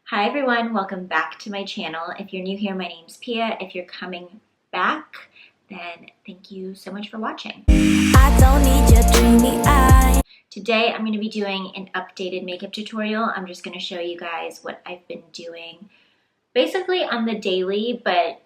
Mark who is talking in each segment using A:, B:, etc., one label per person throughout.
A: Hi everyone, welcome back to my channel. If you're new here, my name's Pia. If you're coming back, then thank you so much for watching. I don't need your dreamy eye. Today I'm going to be doing an updated makeup tutorial. I'm just going to show you guys what I've been doing basically on the daily, but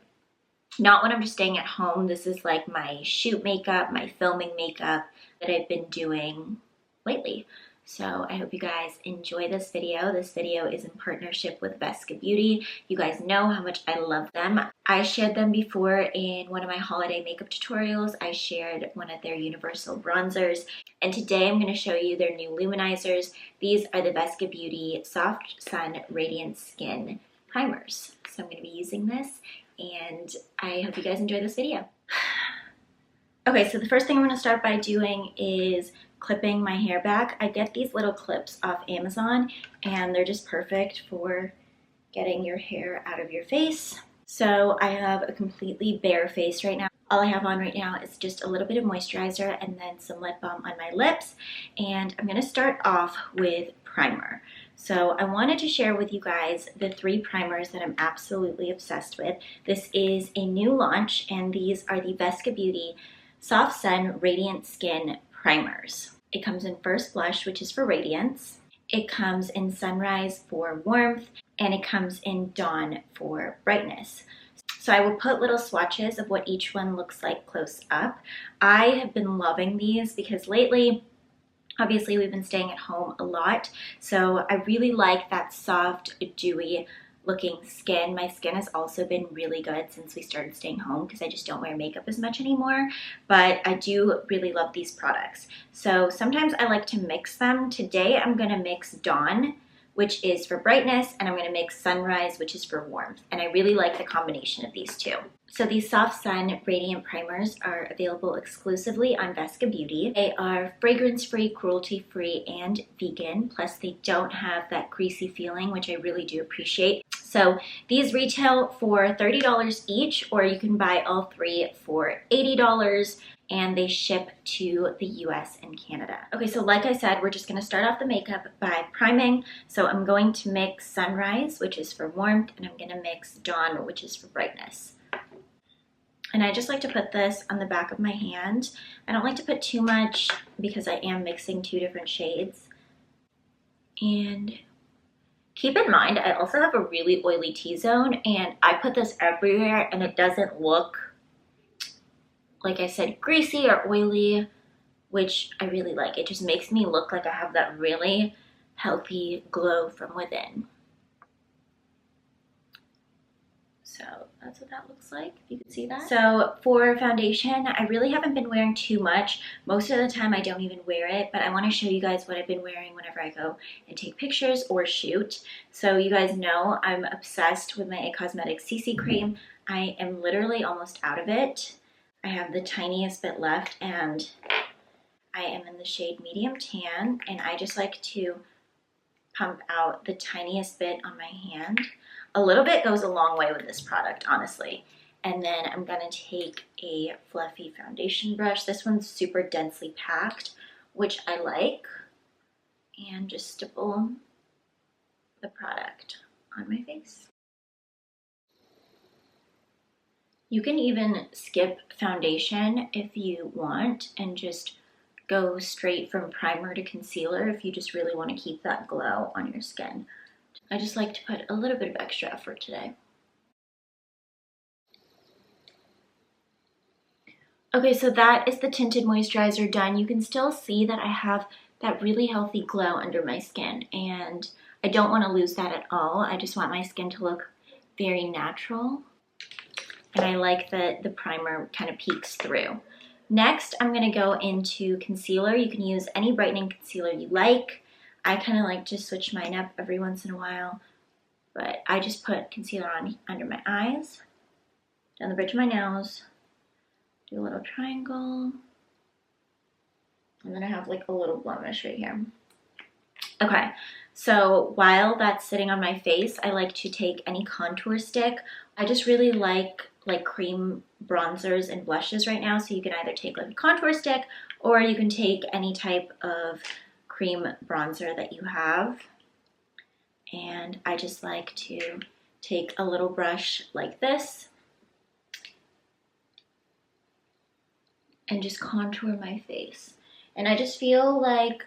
A: not when I'm just staying at home. This is like my shoot makeup, my filming makeup that I've been doing lately. So I hope you guys enjoy this video. This video is in partnership with Vesca Beauty. You guys know how much I love them. I shared them before in one of my holiday makeup tutorials. I shared one of their universal bronzers. And today I'm going to show you their new luminizers. These are the Vesca Beauty Soft Sun Radiant Skin Primers. So I'm going to be using this and I hope you guys enjoy this video. Okay, so the first thing I'm going to start by doing is clipping my hair back. I get these little clips off Amazon and they're just perfect for getting your hair out of your face. So I have a completely bare face right now. All I have on right now is just a little bit of moisturizer and then some lip balm on my lips. And I'm going to start off with primer. So I wanted to share with you guys the 3 primers that I'm absolutely obsessed with. This is a new launch and these are the Vesca Beauty Soft Sun Radiant Skin Primers. It comes in First Blush, which is for radiance. It comes in Sunrise for warmth, and it comes in Dawn for brightness. So I will put little swatches of what each one looks like close up. I have been loving these because lately, obviously we've been staying at home a lot, so I really like that soft, dewy looking skin. My skin has also been really good since we started staying home because I just don't wear makeup as much anymore, but I do really love these products. So sometimes I like to mix them. Today I'm going to mix Dawn, which is for brightness, and I'm going to mix Sunrise, which is for warmth, and I really like the combination of these two. So these Soft Sun Radiant Primers are available exclusively on Vesca Beauty. They are fragrance-free, cruelty-free, and vegan, plus they don't have that greasy feeling, which I really do appreciate. So these retail for $30 each, or you can buy all 3 for $80, and they ship to the US and Canada. Okay, so like I said, we're just gonna start off the makeup by priming. So I'm going to mix Sunrise, which is for warmth, and I'm gonna mix Dawn, which is for brightness. And I just like to put this on the back of my hand. I don't like to put too much because I am mixing 2 different shades. And keep in mind, I also have a really oily T-zone, and I put this everywhere and it doesn't look, like I said, greasy or oily, which I really like. It just makes me look like I have that really healthy glow from within. So that's what that looks like, if you can see that. So for foundation, I really haven't been wearing too much. Most of the time I don't even wear it, but I want to show you guys what I've been wearing whenever I go and take pictures or shoot. So you guys know I'm obsessed with my It Cosmetics CC cream. I am literally almost out of it. I have the tiniest bit left and I am in the shade medium tan, and I just like to pump out the tiniest bit on my hand. A little bit goes a long way with this product, honestly. And then I'm gonna take a fluffy foundation brush. This one's super densely packed, which I like, and just stipple the product on my face. You can even skip foundation if you want and just go straight from primer to concealer if you just really want to keep that glow on your skin. I just like to put a little bit of extra effort today. Okay, so that is the tinted moisturizer done. You can still see that I have that really healthy glow under my skin, and I don't want to lose that at all. I just want my skin to look very natural, and I like that the primer kind of peeks through. Next, I'm going to go into concealer. You can use any brightening concealer you like. I kind of like to switch mine up every once in a while, but I just put concealer on under my eyes, down the bridge of my nose, do a little triangle, and then I have like a little blemish right here. Okay, so while that's sitting on my face, I like to take any contour stick. I just really like cream bronzers and blushes right now, so you can either take like a contour stick or you can take any type of cream bronzer that you have And I just like to take a little brush like this and just contour my face. And I just feel like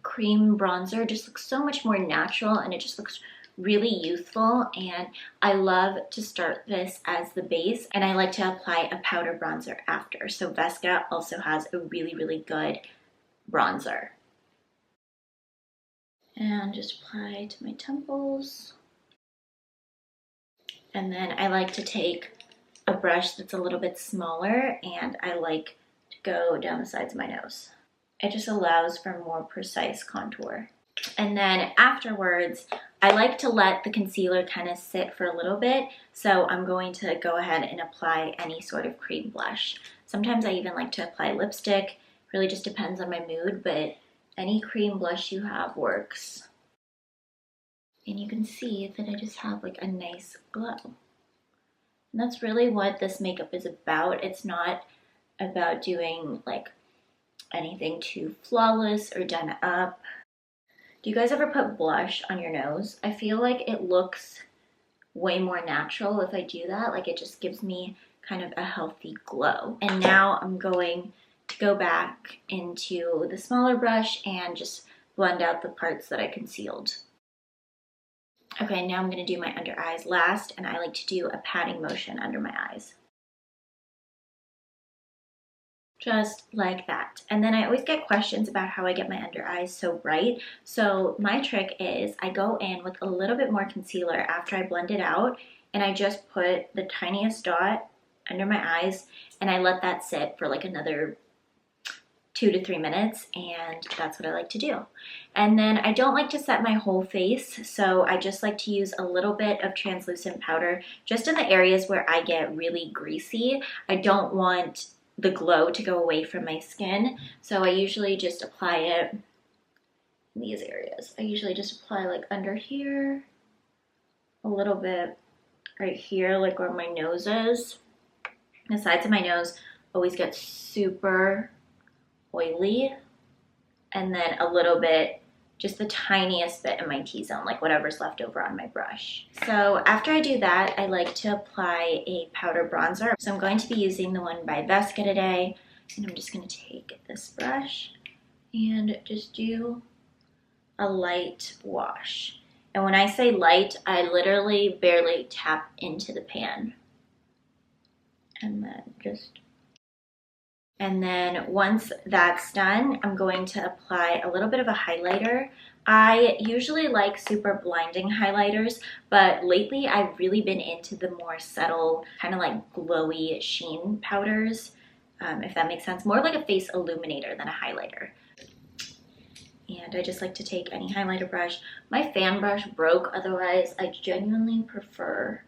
A: cream bronzer just looks so much more natural, and it just looks really youthful. And I love to start this as the base, and I like to apply a powder bronzer after. So Vesca also has a really good bronzer. And just apply to my temples. And then I like to take a brush that's a little bit smaller, and I like to go down the sides of my nose. It just allows for more precise contour. And then afterwards, I like to let the concealer kind of sit for a little bit. So I'm going to go ahead and apply any sort of cream blush. Sometimes I even like to apply lipstick. Really just depends on my mood, but any cream blush you have works. And you can see that I just have like a nice glow. And that's really what this makeup is about. It's not about doing like anything too flawless or done up. Do you guys ever put blush on your nose? I feel like it looks way more natural if I do that. Like it just gives me kind of a healthy glow. And now I'm going to go back into the smaller brush and just blend out the parts that I concealed. Okay, now I'm going to do my under eyes last, and I like to do a patting motion under my eyes. Just like that. And then I always get questions about how I get my under eyes so bright. So my trick is I go in with a little bit more concealer after I blend it out, and I just put the tiniest dot under my eyes, and I let that sit for like another 2 to 3 minutes, and that's what I like to do. And then I don't like to set my whole face, so I just like to use a little bit of translucent powder just in the areas where I get really greasy. I don't want the glow to go away from my skin, so I usually just apply it in these areas. I usually just apply like under here, a little bit right here, like where my nose is. The sides of my nose always get super oily, and then a little bit, just the tiniest bit in my T-zone, like whatever's left over on my brush. So after I do that, I like to apply a powder bronzer. So I'm going to be using the one by Vesca today, and I'm just going to take this brush and just do a light wash. And when I say light, I literally barely tap into the pan. And then once that's done, I'm going to apply a little bit of a highlighter. I usually like super blinding highlighters, but lately I've really been into the more subtle, kind of like glowy sheen powders, if that makes sense. More like a face illuminator than a highlighter. And I just like to take any highlighter brush. My fan brush broke, otherwise I genuinely prefer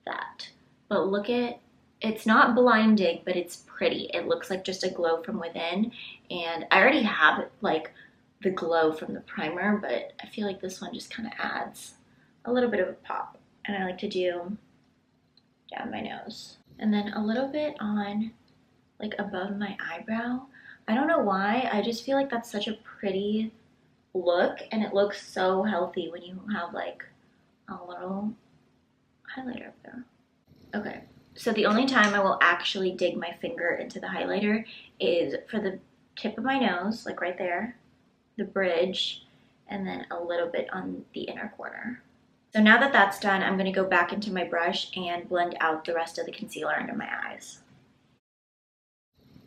A: that. But look at, it's not blinding, but it's pretty. It looks like just a glow from within. And I already have like the glow from the primer, but I feel like this one just kind of adds a little bit of a pop. And I like to do down my nose. And then a little bit on like above my eyebrow. I don't know why, I just feel like that's such a pretty look, and it looks so healthy when you have like a little highlighter up there. Okay. So the only time I will actually dig my finger into the highlighter is for the tip of my nose, like right there, the bridge, and then a little bit on the inner corner. So now that that's done, I'm going to go back into my brush and blend out the rest of the concealer under my eyes.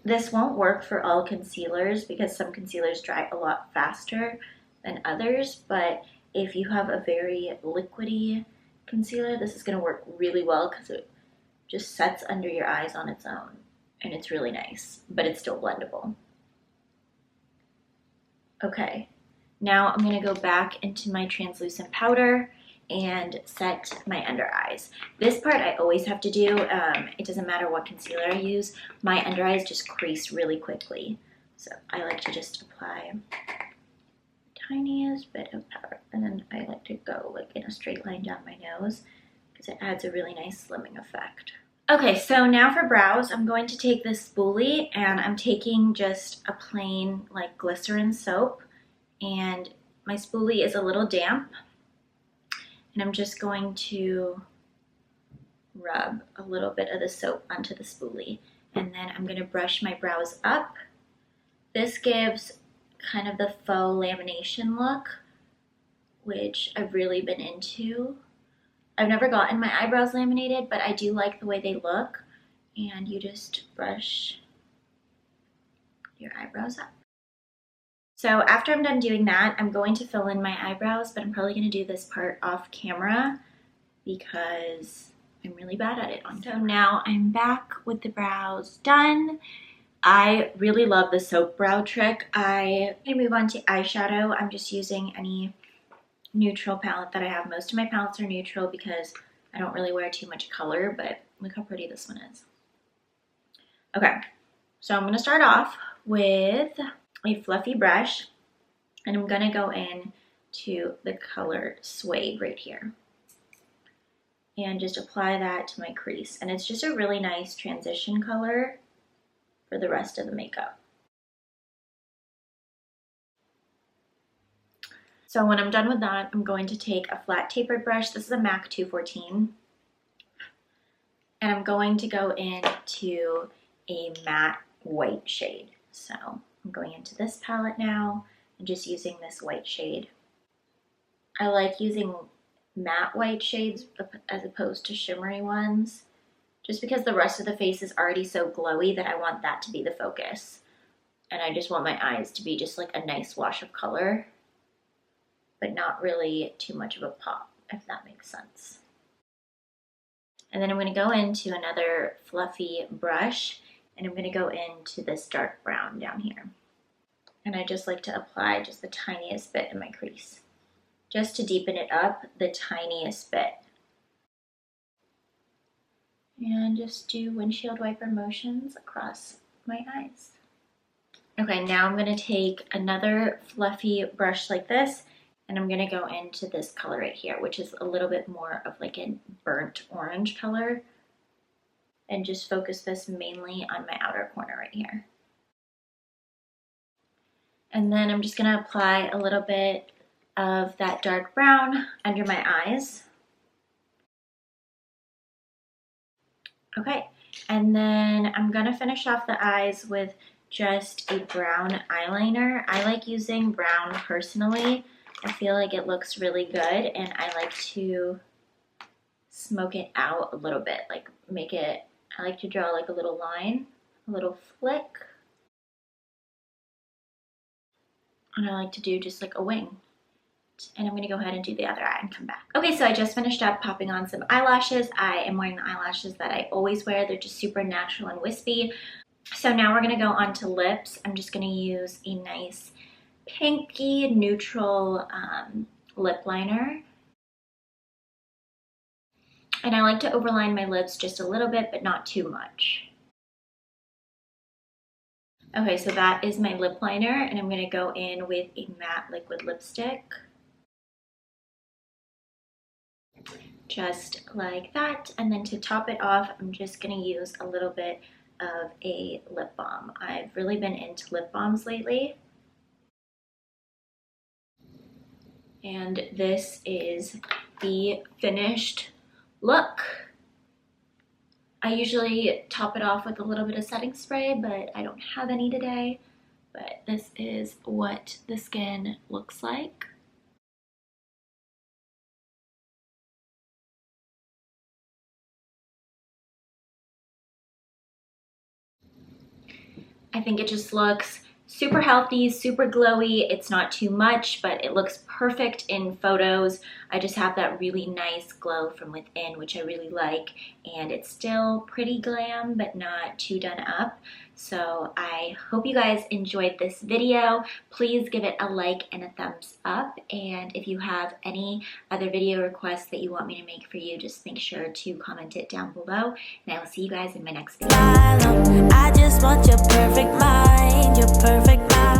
A: This won't work for all concealers because some concealers dry a lot faster than others, but if you have a very liquidy concealer, this is going to work really well because it just sets under your eyes on its own, and it's really nice, but it's still blendable. Okay, now I'm going to go back into my translucent powder and set my under eyes. This part I always have to do. It doesn't matter what concealer I use. My under eyes just crease really quickly, so I like to just apply the tiniest bit of powder, and then I like to go like in a straight line down my nose because it adds a really nice slimming effect. Okay, so now for brows, I'm going to take this spoolie, and I'm taking just a plain like glycerin soap, and my spoolie is a little damp, And I'm just going to rub a little bit of the soap onto the spoolie. And then I'm going to brush my brows up. This gives kind of the faux lamination look, which I've really been into. I've never gotten my eyebrows laminated, but I do like the way they look. And you just brush your eyebrows up. So after I'm done doing that, I'm going to fill in my eyebrows, but I'm probably going to do this part off camera because I'm really bad at it on camera. So now I'm back with the brows done. I really love the soap brow trick. I'm going to move on to eyeshadow. I'm just using any neutral palette that I have. Most of my palettes are neutral because I don't really wear too much color, but look how pretty this one is. Okay, so I'm going to start off with a fluffy brush, and I'm going to go in to the color Suede right here and just apply that to my crease. And it's just a really nice transition color for the rest of the makeup. So when I'm done with that, I'm going to take a flat tapered brush. This is a MAC 214. And I'm going to go into a matte white shade. So I'm going into this palette now and just using this white shade. I like using matte white shades as opposed to shimmery ones, just because the rest of the face is already so glowy that I want that to be the focus. And I just want my eyes to be just like a nice wash of color, but not really too much of a pop, if that makes sense. And then I'm going to go into another fluffy brush, and I'm going to go into this dark brown down here. And I just like to apply just the tiniest bit in my crease, just to deepen it up the tiniest bit. And just do windshield wiper motions across my eyes. Okay, now I'm going to take another fluffy brush like this, and I'm going to go into this color right here, which is a little bit more of like a burnt orange color. And just focus this mainly on my outer corner right here. And then I'm just going to apply a little bit of that dark brown under my eyes. Okay, and then I'm going to finish off the eyes with just a brown eyeliner. I like using brown personally. I feel like it looks really good, and I like to smoke it out a little bit, like make it, I like to draw like a little line, a little flick. And I like to do just like a wing. And I'm going to go ahead and do the other eye and come back. Okay, so I just finished up popping on some eyelashes. I am wearing the eyelashes that I always wear. They're just super natural and wispy. So now we're going to go on to lips. I'm just going to use a nice pinky neutral lip liner. And I like to overline my lips just a little bit, but not too much. Okay, so that is my lip liner, and I'm going to go in with a matte liquid lipstick. Just like that. And then to top it off, I'm just going to use a little bit of a lip balm. I've really been into lip balms lately. And this is the finished look. I usually top it off with a little bit of setting spray, but I don't have any today. But this is what the skin looks like. I think it just looks super healthy, super glowy. It's not too much, but it looks perfect in photos. I just have that really nice glow from within, which I really like. And it's still pretty glam, but not too done up. So I hope you guys enjoyed this video. Please give it a like and a thumbs up. And if you have any other video requests that you want me to make for you, just make sure to comment it down below. And I will see you guys in my next video. I just want your perfect mind, your perfect mind.